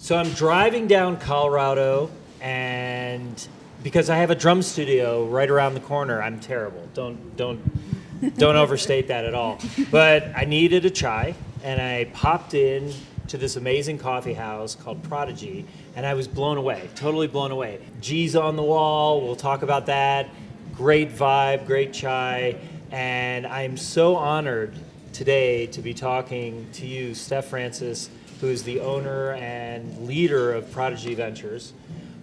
So I'm driving down Colorado, and because I have a drum studio right around the corner, I'm terrible. Don't overstate that at all. But I needed a chai, and I popped in to this amazing coffee house called Prodigy, and I was blown away, totally blown away. G's on the wall, we'll talk about that. Great vibe, great chai, and I'm so honored today to be talking to you, Steph Francis, who is the owner and leader of Prodigy Ventures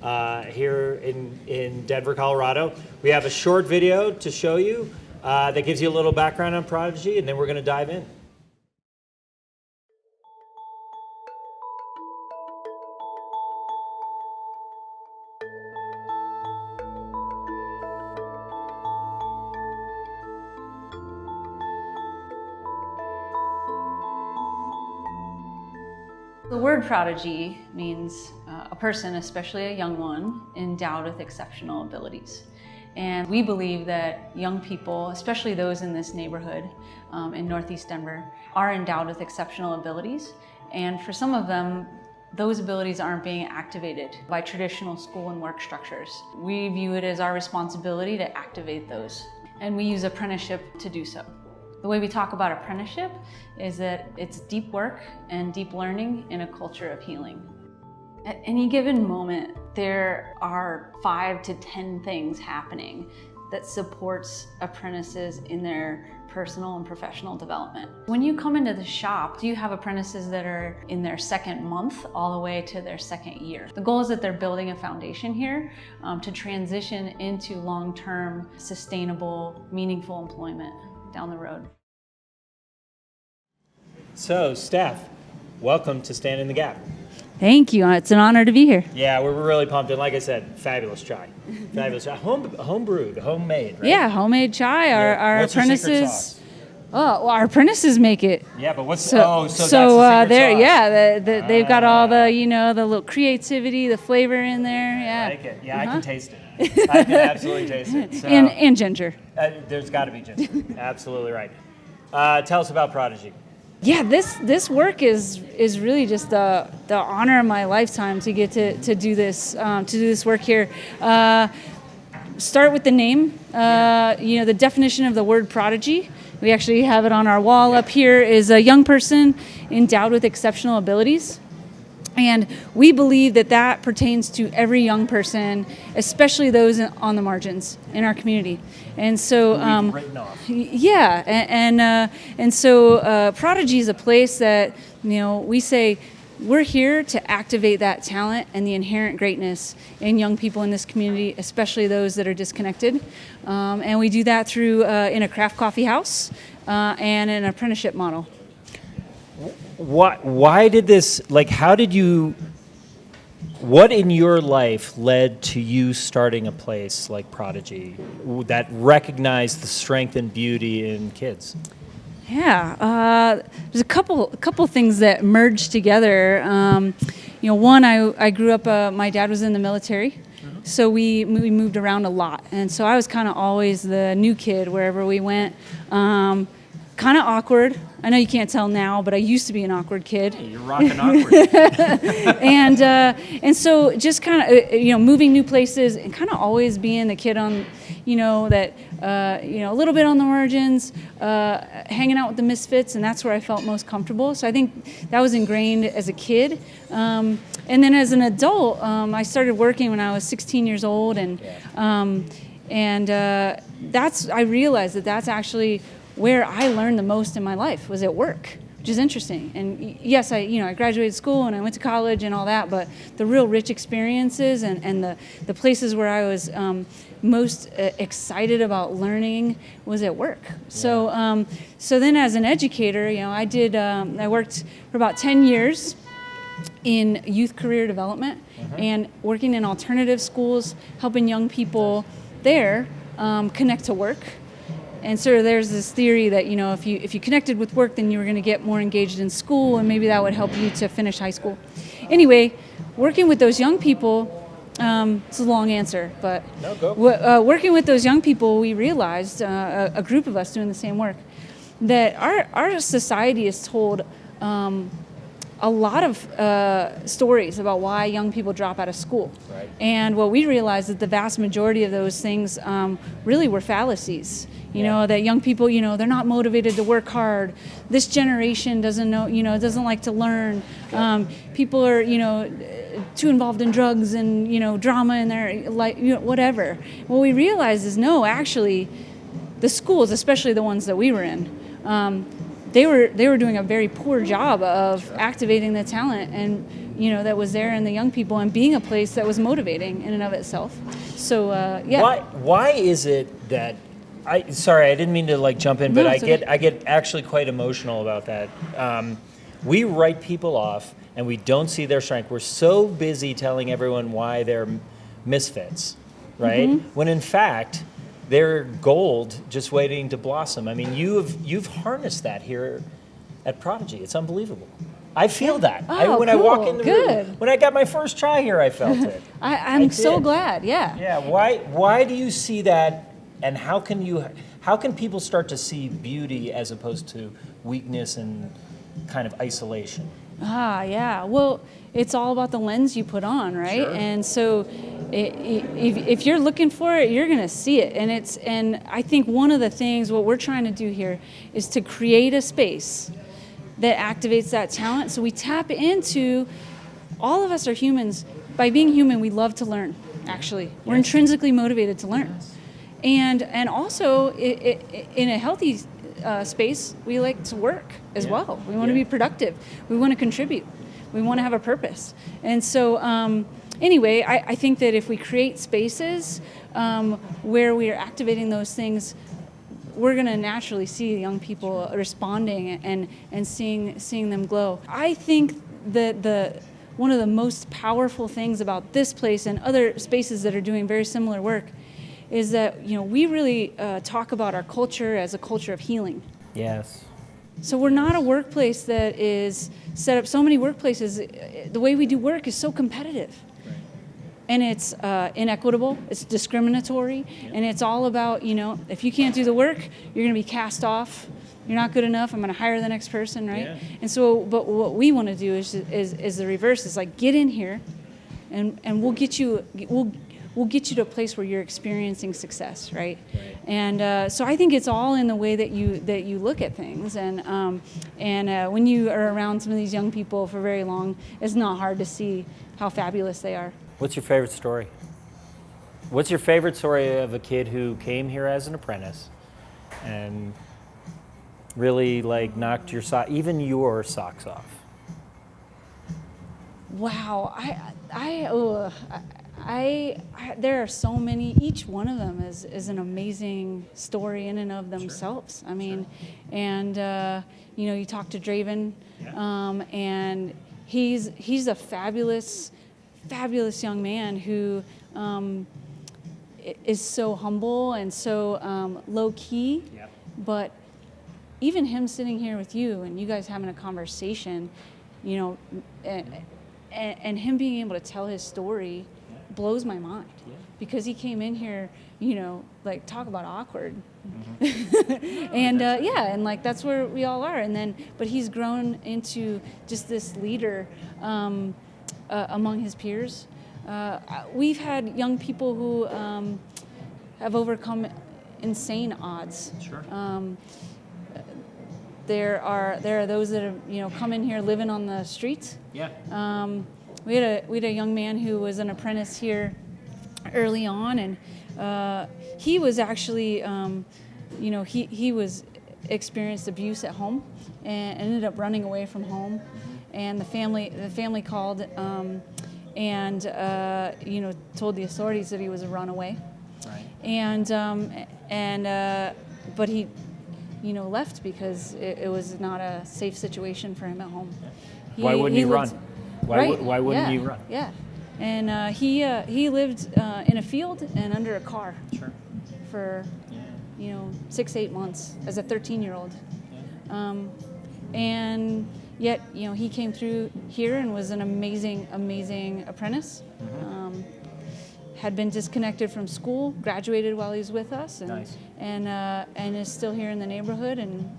here in Denver, Colorado. We have a short video to show you that gives you a little background on Prodigy, and then we're going to dive in. The word prodigy means a person, especially a young one, endowed with exceptional abilities. And we believe that young people, especially those in this neighborhood in Northeast Denver, are endowed with exceptional abilities. And for some of them, those abilities aren't being activated by traditional school and work structures. We view it as our responsibility to activate those. And we use apprenticeship to do so. The way we talk about apprenticeship is that it's deep work and deep learning in a culture of healing. At any given moment, there are 5 to 10 things happening that supports apprentices in their personal and professional development. When you come into the shop, you have apprentices that are in their second month all the way to their second year. The goal is that they're building a foundation here to transition into long-term, sustainable, meaningful employment down the road. So, Steph, welcome to Stand in the Gap. Thank you. It's an honor to be here. Yeah, we're really pumped. And like I said, fabulous chai. Fabulous chai. Home brewed, homemade, right? Yeah, homemade chai. Our What's your secret apprentices. sauce? Oh, well, our apprentices make it. Yeah, but what's So that's the secret they're sauce. yeah, they've got all the the little creativity, the flavor in there. Yeah. I like it. Yeah, I can taste it. I can absolutely taste it. So, And ginger. there's got to be ginger. Absolutely right. Tell us about Prodigy. Yeah, this work is really just the honor of my lifetime to get to do this work here. Start with the name. The definition of the word prodigy. We actually have it on our wall up here. Is a young person endowed with exceptional abilities. And we believe that pertains to every young person, especially those on the margins in our community. And so, Written off. yeah, and so Prodigy is a place that we say we're here to activate that talent and the inherent greatness in young people in this community, especially those that are disconnected. And we do that through in a craft coffee house and an apprenticeship model. Why did this, what in your life led to you starting a place like Prodigy that recognized the strength and beauty in kids? Yeah, there's a couple things that merged together. One, I grew up, my dad was in the military, so we moved around a lot. And so I was kind of always the new kid wherever we went. Kind of awkward. I know you can't tell now, but I used to be an awkward kid. Hey, you're rocking awkward. and so just kind of moving new places and kind of always being the kid on that a little bit on the margins, hanging out with the misfits, and that's where I felt most comfortable. So I think that was ingrained as a kid. And then as an adult, I started working when I was 16 years old, and I realized that's actually where I learned the most in my life was at work, which is interesting. And yes, I graduated school and I went to college and all that, but the real rich experiences and the places where I was most excited about learning was at work. Yeah. So then as an educator, I worked for about 10 years in youth career development and working in alternative schools, helping young people there connect to work. And so there's this theory that if you connected with work, then you were going to get more engaged in school, and maybe that would help you to finish high school. Anyway, working with those young people, it's a long answer, but no, go. Working with those young people, we realized a group of us doing the same work that our society is told a lot of stories about why young people drop out of school. Right. And what we realized is the vast majority of those things really were fallacies. You know, that young people, they're not motivated to work hard. This generation doesn't know, doesn't like to learn. People are, too involved in drugs and, drama in their life, whatever. What we realized is no, actually, the schools, especially the ones that we were in, they were doing a very poor job of activating the talent and that was there in the young people and being a place that was motivating in and of itself. So Why is it that sorry, I didn't mean to like jump in, but No, I it's okay. get actually quite emotional about that. We write people off and we don't see their strength. We're so busy telling everyone why they're misfits, right? When in fact they're gold just waiting to blossom. I mean, you've harnessed that here at Prodigy. It's unbelievable. I feel that. When I walk in the room, when I got my first try here, I felt it. I'm so glad. Yeah. Yeah. Why do you see that? And how can people start to see beauty as opposed to weakness and kind of isolation? Yeah. Well, it's all about the lens you put on, right? Sure. And so if you're looking for it, you're going to see it. And I think one of the things, what we're trying to do here is to create a space that activates that talent. So we tap into, all of us are humans. By being human, we love to learn, actually. We're intrinsically motivated to learn. And also, in a healthy space, we like to work as well. We want to be productive. We want to contribute. We want to have a purpose. And so, anyway, I think that if we create spaces where we are activating those things, we're going to naturally see young people responding and seeing them glow. I think that one of the most powerful things about this place and other spaces that are doing very similar work is that we really talk about our culture as a culture of healing. Yes. So we're not a workplace that is set up. So many workplaces, the way we do work is so competitive, and it's inequitable. It's discriminatory, and it's all about if you can't do the work, you're going to be cast off. You're not good enough. I'm going to hire the next person, right? Yeah. And so, but what we want to do is the reverse. It's like get in here, and we'll get you. We'll get you to a place where you're experiencing success, right? And so I think it's all in the way that you look at things, and when you are around some of these young people for very long, it's not hard to see how fabulous they are. What's your favorite story? What's your favorite story of a kid who came here as an apprentice and really like knocked even your socks off? Wow, there are so many. Each one of them is an amazing story in and of themselves. I mean, and you talk to Draven, and he's a fabulous young man who is so humble and so low key. But even him sitting here with you and you guys having a conversation, and him being able to tell his story blows my mind, because he came in here, like talk about awkward, and and like that's where we all are. And then, but he's grown into just this leader among his peers. We've had young people who have overcome insane odds. There are those that have come in here living on the streets. We had a young man who was an apprentice here early on, and he was actually he was experienced abuse at home and ended up running away from home, and the family called and told the authorities that he was a runaway, but he left because it was not a safe situation for him at home. Why wouldn't he run? Why wouldn't he run? Yeah, and he lived in a field and under a car for 6-8 months as a 13-year-old, and yet he came through here and was an amazing apprentice. Had been disconnected from school, graduated while he was with us, and is still here in the neighborhood, and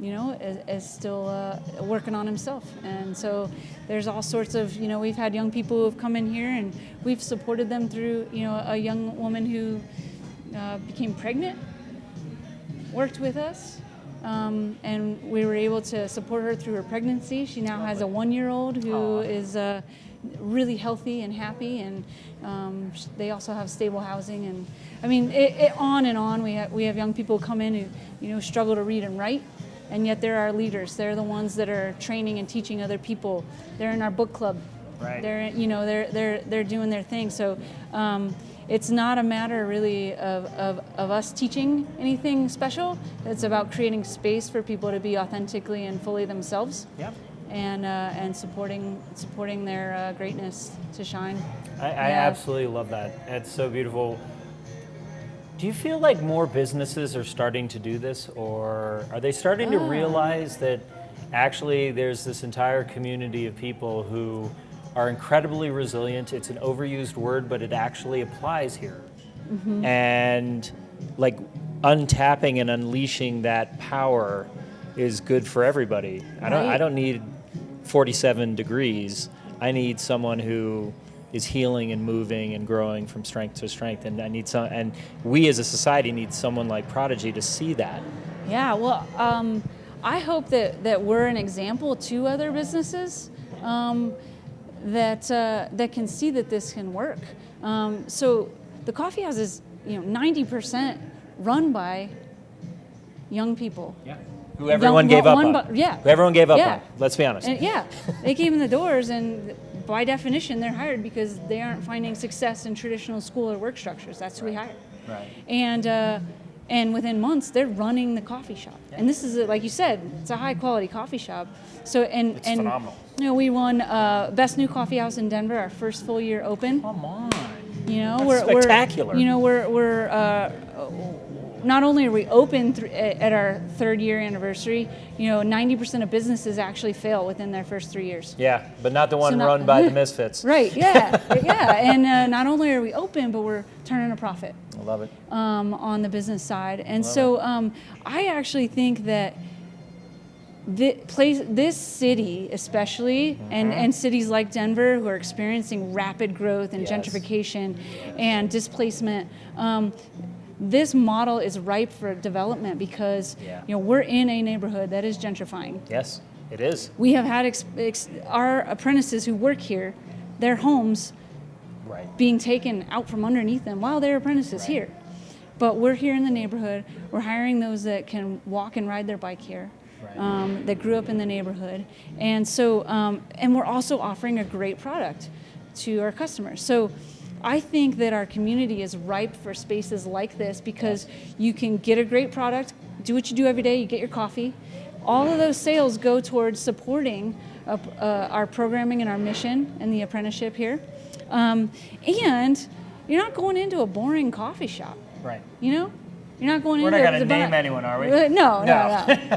is still working on himself. And so there's all sorts of, we've had young people who have come in here and we've supported them through, a young woman who became pregnant, worked with us, and we were able to support her through her pregnancy. She now has a 1-year-old who is really healthy and happy, and they also have stable housing. And I mean, on and on. We have young people come in who struggle to read and write, and yet they're our leaders. They're the ones that are training and teaching other people. They're in our book club. Right. They're doing their thing. So it's not a matter really of us teaching anything special. It's about creating space for people to be authentically and fully themselves. Yeah. And supporting their greatness to shine. I absolutely love that. It's so beautiful. Do you feel like more businesses are starting to do this, or are they starting to realize that actually there's this entire community of people who are incredibly resilient? It's an overused word, but it actually applies here. Mm-hmm. And like untapping and unleashing that power is good for everybody. Right. I don't need 47 degrees. I need someone who is healing and moving and growing from strength to strength. And and we as a society need someone like Prodigy to see that. Yeah, well, I hope that we're an example to other businesses that can see that this can work. So the Coffeehouse is 90% run by young people. Yeah. Who everyone gave up on. Who everyone gave up on. Let's be honest. And they came in the doors, and by definition, they're hired because they aren't finding success in traditional school or work structures. That's who we hire. Right. And within months, they're running the coffee shop. Yeah. And this is, like you said, it's a high quality coffee shop. So it's phenomenal. We won Best New Coffee House in Denver, our first full year open. Come on. We're spectacular. We're not only are we open at our 3rd year anniversary, 90% of businesses actually fail within their first 3 years. Yeah, but not the one run by the misfits. Right, yeah. And not only are we open, but we're turning a profit. I love it. On the business side. And so I actually think that this city especially, and cities like Denver who are experiencing rapid growth and gentrification and displacement, this model is ripe for development because we're in a neighborhood that is gentrifying. Yes, it is. We have had our apprentices who work here, their homes being taken out from underneath them while they're apprentices here. But we're here in the neighborhood. We're hiring those that can walk and ride their bike here, that grew up in the neighborhood. And so, and we're also offering a great product to our customers. So I think that our community is ripe for spaces like this because you can get a great product, do what you do every day, you get your coffee. All of those sales go towards supporting our programming and our mission and the apprenticeship here. And you're not going into a boring coffee shop. Right. You're not going We're into... not going to name anyone, are we? No.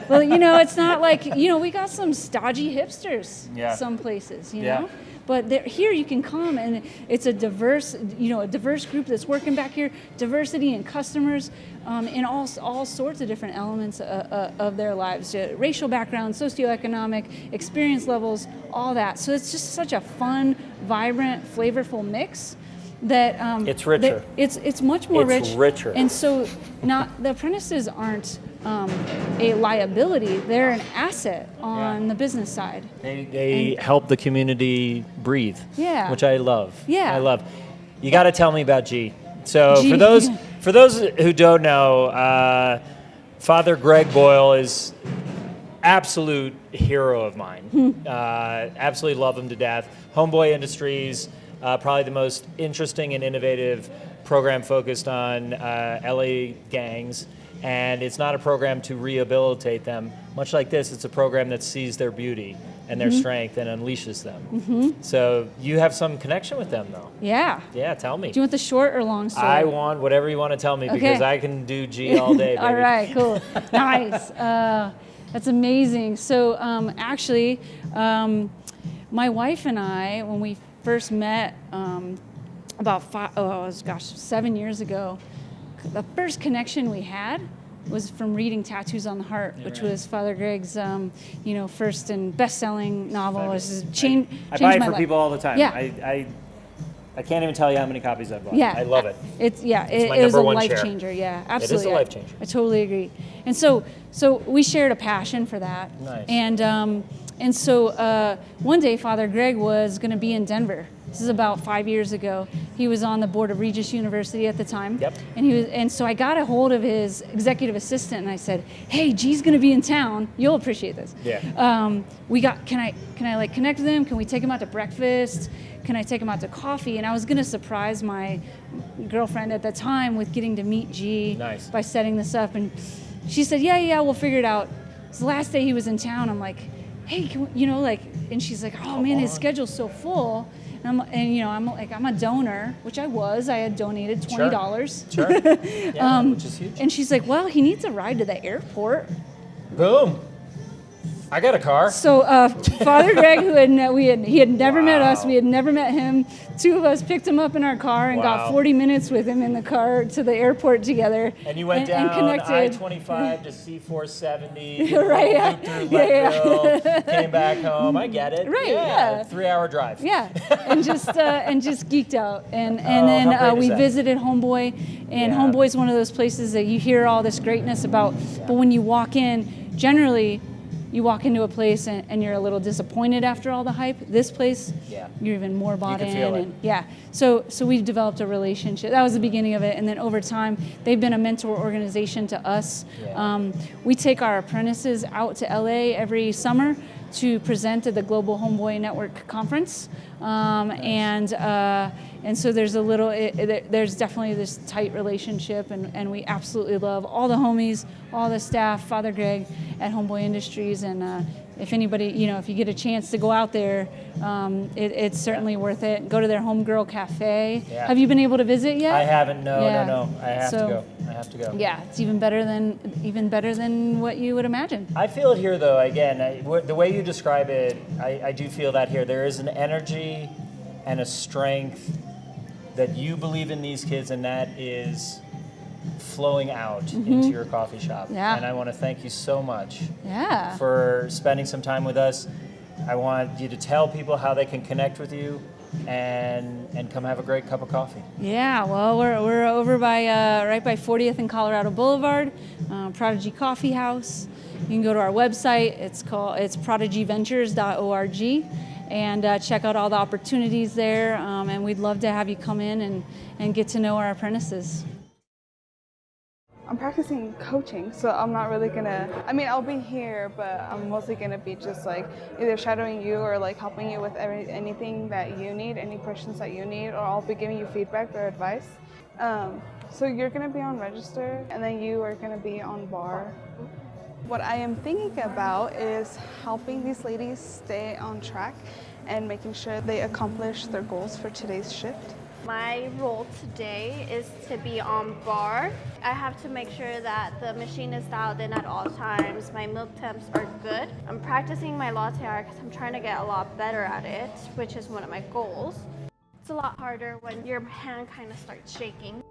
Well, it's not like, we got some stodgy hipsters some places, you know? But here you can come and it's a diverse group that's working back here, diversity in customers, in all sorts of different elements of their lives, racial background, socioeconomic, experience levels, all that. So it's just such a fun, vibrant, flavorful mix that it's richer. It's much more rich. It's richer. And so the apprentices aren't a liability, they're an asset on the business side. They help the community breathe, which I love. Yeah. I love. You got to tell me about G. So G. for those who don't know, Father Greg Boyle is absolute hero of mine. Absolutely love him to death. Homeboy Industries, probably the most interesting and innovative program focused on LA gangs. And it's not a program to rehabilitate them. Much like this, it's a program that sees their beauty and their strength and unleashes them. So you have some connection with them, though. Yeah. Yeah, tell me. Do you want the short or long story? I want whatever you want to tell me because I can do G all day, baby. All right, cool. Nice. That's amazing. So actually, my wife and I, when we first met about 7 years ago, the first connection we had was from reading Tattoos on the Heart, which was Father Greg's, first and best-selling novel. Changed I buy it my for life. people all the time. Yeah. I can't even tell you how many copies I've bought. Yeah, I love it. It my was a number one life share. changer. Yeah, absolutely. It is a life changer. I totally agree. And so we shared a passion for that. Nice. And so one day Father Greg was going to be in Denver. This is about 5 years ago. He was on the board of Regis University at the time. Yep. And so I got a hold of his executive assistant and I said, "Hey, G's going to be in town. You'll appreciate this. Yeah. Can I like connect with him? Can we take him out to breakfast? Can I take him out to coffee?" And I was going to surprise my girlfriend at the time with getting to meet G Nice. by setting this up. And she said, yeah, we'll figure it out. So the last day he was in town, I'm like, "Hey, and she's like, "Oh man, his schedule's so full." I'm a donor, which I was. I had donated $20. Sure. Yeah, which is huge. And she's like, "Well, he needs a ride to the airport." Boom. I got a car. So Father Greg, he had never met us, Wow. we had never met him. Two of us picked him up in our car and got Wow. 40 minutes with him in the car to the airport together. And you went and down connected. I-25 to C-470, Right, yeah. looped through Yeah, Leadville, came back home. I get it. Right, yeah. 3-hour drive. Yeah, and just geeked out, and how great then is we that? visited Homeboy, and Yeah. Homeboy's one of those places that you hear all this greatness about, but when you walk in, generally, you walk into a place and you're a little disappointed after all the hype. This place, Yeah. you're even more bought can in, feel it. and yeah. So we've developed a relationship. That was the beginning of it, and then over time, they've been a mentor organization to us. Yeah. We take our apprentices out to LA every summer to present at the Global Homeboy Network Conference, and so there's there's definitely this tight relationship, and we absolutely love all the homies, all the staff, Father Greg at Homeboy Industries, and if anybody, if you get a chance to go out there, it's certainly worth it. Go to their Homegirl Cafe. Yeah. Have you been able to visit yet? I haven't. No. I have So- to go. I have to go. Yeah, it's even better than what you would imagine. I feel it here, though. Again, the way you describe it, I do feel that here. There is an energy and a strength that you believe in these kids, and that is flowing out into your coffee shop. Yeah. And I want to thank you so much Yeah. for spending some time with us. I want you to tell people how they can connect with you and come have a great cup of coffee. Yeah, well, we're over by right by 40th and Colorado Boulevard, Prodigy Coffeehouse. You can go to our website. It's prodigyventures.org, and check out all the opportunities there. And we'd love to have you come in and get to know our apprentices. I'm practicing coaching, so I'm not really I'll be here, but I'm mostly gonna be just like either shadowing you or like helping you with anything that you need, any questions that you need, or I'll be giving you feedback or advice. So you're gonna be on register, and then you are gonna be on bar. What I am thinking about is helping these ladies stay on track and making sure they accomplish their goals for today's shift. My role today is to be on bar. I have to make sure that the machine is dialed in at all times. My milk temps are good. I'm practicing my latte art because I'm trying to get a lot better at it, which is one of my goals. It's a lot harder when your hand kind of starts shaking.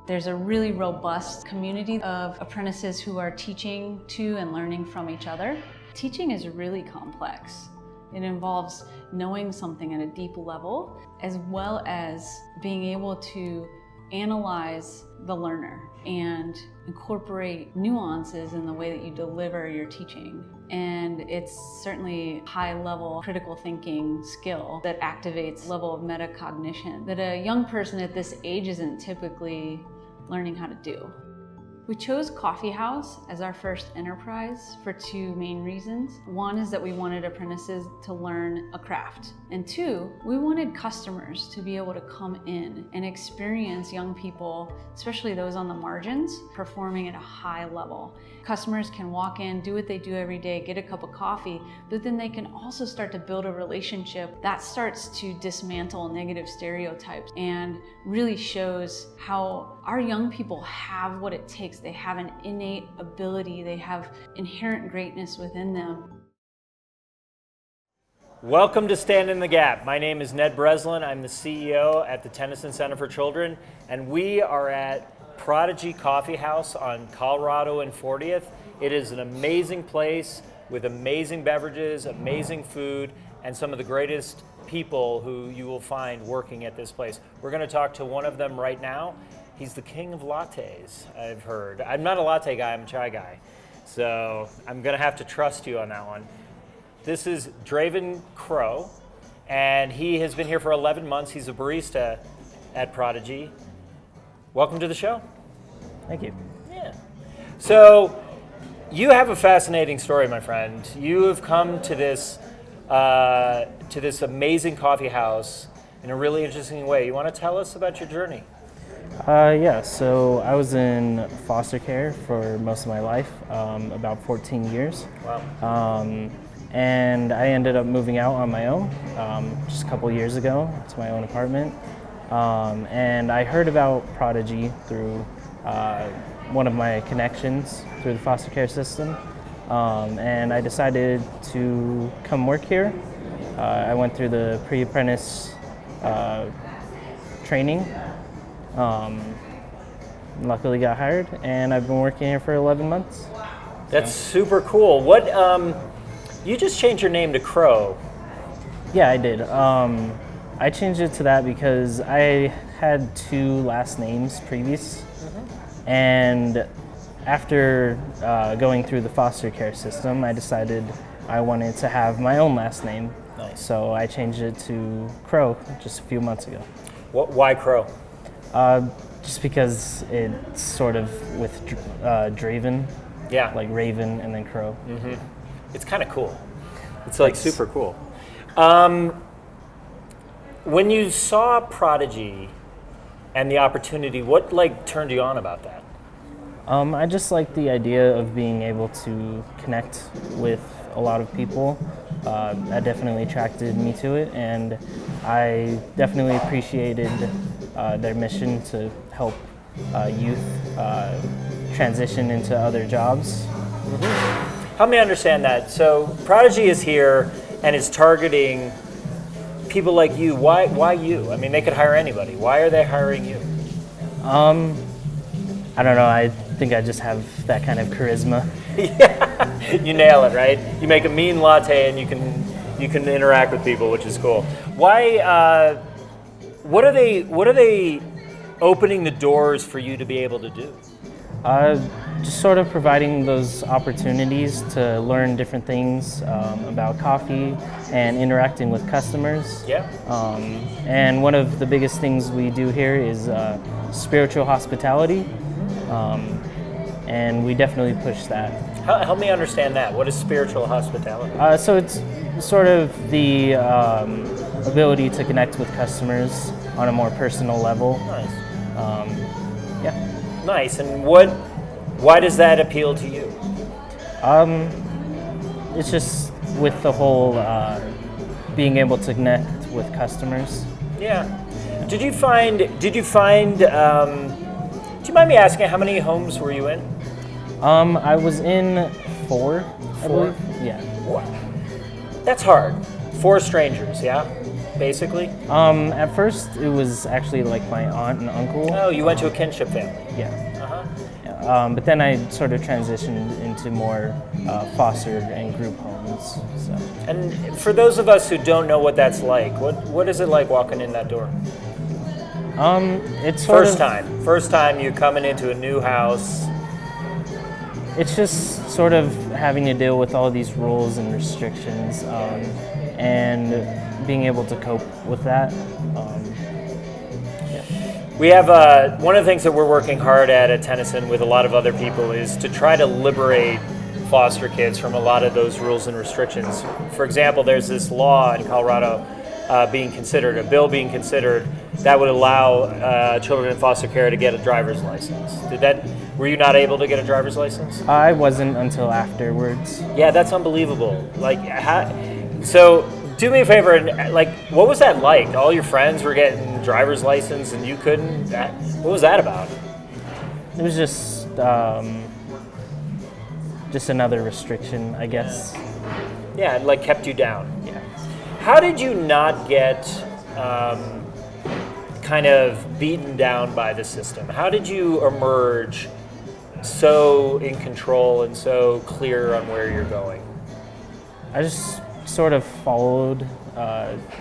There's a really robust community of apprentices who are teaching to and learning from each other. Teaching is really complex. It involves knowing something at a deep level, as well as being able to analyze the learner and incorporate nuances in the way that you deliver your teaching. And it's certainly high-level critical thinking skill that activates a level of metacognition that a young person at this age isn't typically learning how to do. We chose Coffeehouse as our first enterprise for two main reasons. One is that we wanted apprentices to learn a craft. And two, we wanted customers to be able to come in and experience young people, especially those on the margins, performing at a high level. Customers can walk in, do what they do every day, get a cup of coffee, but then they can also start to build a relationship that starts to dismantle negative stereotypes and really shows how our young people have what it takes. They have an innate ability, they have inherent greatness within them. Welcome to Stand in the Gap. My name is Ned Breslin. I'm the CEO at the Tennyson Center for Children, and we are at Prodigy Coffeehouse on Colorado and 40th. It is an amazing place with amazing beverages, amazing food, and some of the greatest people who you will find working at this place. We're going to talk to one of them right now. He's the king of lattes, I've heard. I'm not a latte guy, I'm a chai guy. So I'm going to have to trust you on that one. This is Draven Crow, and he has been here for 11 months. He's a barista at Prodigy. Welcome to the show. Thank you. Yeah. So you have a fascinating story, my friend. You have come to this amazing coffee house in a really interesting way. You want to tell us about your journey? Yeah, so I was in foster care for most of my life, about 14 years. Wow. And I ended up moving out on my own just a couple years ago to my own apartment. And I heard about Prodigy through one of my connections through the foster care system. And I decided to come work here. I went through the pre-apprentice training. Luckily got hired, and I've been working here for 11 months. That's super cool. What, you just changed your name to Crow. Yeah, I did. I changed it to that because I had two last names previous, and after going through the foster care system, I decided I wanted to have my own last name. Nice. So I changed it to Crow just a few months ago. Why Crow? Just because it's sort of with Draven, Yeah. like Raven and then Crow. It's kind of cool. It's like super cool. When you saw Prodigy and the opportunity, what like turned you on about that? I just like the idea of being able to connect with a lot of people. That definitely attracted me to it, and I definitely appreciated their mission to help youth transition into other jobs. Help me understand that. So Prodigy is here and is targeting people like you. Why you? I mean, they could hire anybody. Why are they hiring you? I don't know, I think I just have that kind of charisma. Yeah, you nail it, right? You make a mean latte and you can interact with people, which is cool. Why? What are they opening the doors for you to be able to do? Just sort of providing those opportunities to learn different things about coffee and interacting with customers. Yeah. And one of the biggest things we do here is spiritual hospitality, and we definitely push that. Help me understand that. What is spiritual hospitality? So it's sort of the ability to connect with customers on a more personal level. Nice. Yeah. Nice. And why does that appeal to you? It's just with the whole being able to connect with customers. Yeah. Did you find, do you mind me asking, how many homes were you in? I was in 4, I 4? believe. Yeah. Wow. That's hard. 4 strangers, yeah? Basically? At first, it was actually like my aunt and uncle. Oh, you went to a kinship family. Yeah. Uh-huh. But then I sort of transitioned into more foster and group homes. So. And for those of us who don't know what that's like, what is it like walking in that door? It's sort First time you're coming into a new house. It's just sort of having to deal with all these rules and restrictions, and being able to cope with that. We have one of the things that we're working hard at Tennyson with a lot of other people is to try to liberate foster kids from a lot of those rules and restrictions. For example, there's this law in Colorado a bill being considered that would allow children in foster care to get a driver's license. Were you not able to get a driver's license? I wasn't until afterwards. Yeah, that's unbelievable. So do me a favor, and what was that like? All your friends were getting driver's license and you couldn't? What was that about? It was just another restriction, I guess. Yeah, it kept you down. Yeah. How did you not get kind of beaten down by the system. How did you emerge so in control and so clear on where you're going? I just sort of followed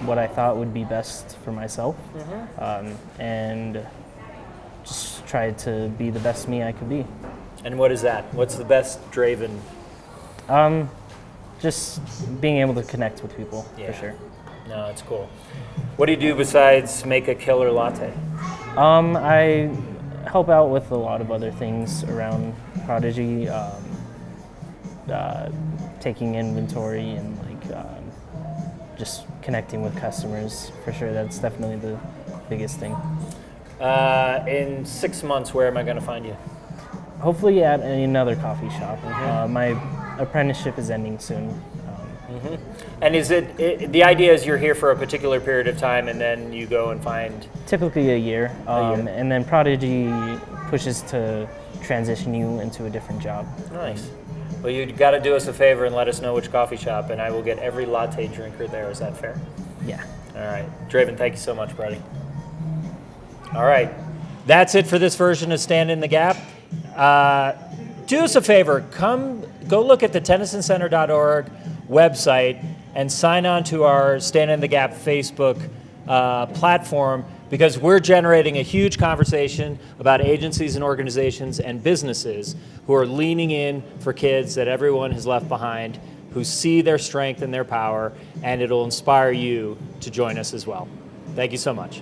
what I thought would be best for myself, and just tried to be the best me I could be. And what is that? What's the best Draven? Just being able to connect with people, for sure. No, it's cool. What do you do besides make a killer latte? I help out with a lot of other things around Prodigy, taking inventory and just connecting with customers. For sure, that's definitely the biggest thing. In 6 months, where am I going to find you? Hopefully at another coffee shop. My apprenticeship is ending soon. And is the idea is you're here for a particular period of time and then you go and find... Typically a year. And then Prodigy pushes to transition you into a different job. Nice. Well, you got to do us a favor and let us know which coffee shop, and I will get every latte drinker there. Is that fair? Yeah. All right. Draven, thank you so much, buddy. All right. That's it for this version of Stand in the Gap. Do us a favor. Go look at the TennysonCenter.org website and sign on to our Stand in the Gap Facebook platform, because we're generating a huge conversation about agencies and organizations and businesses who are leaning in for kids that everyone has left behind, who see their strength and their power, and it'll inspire you to join us as well. Thank you so much.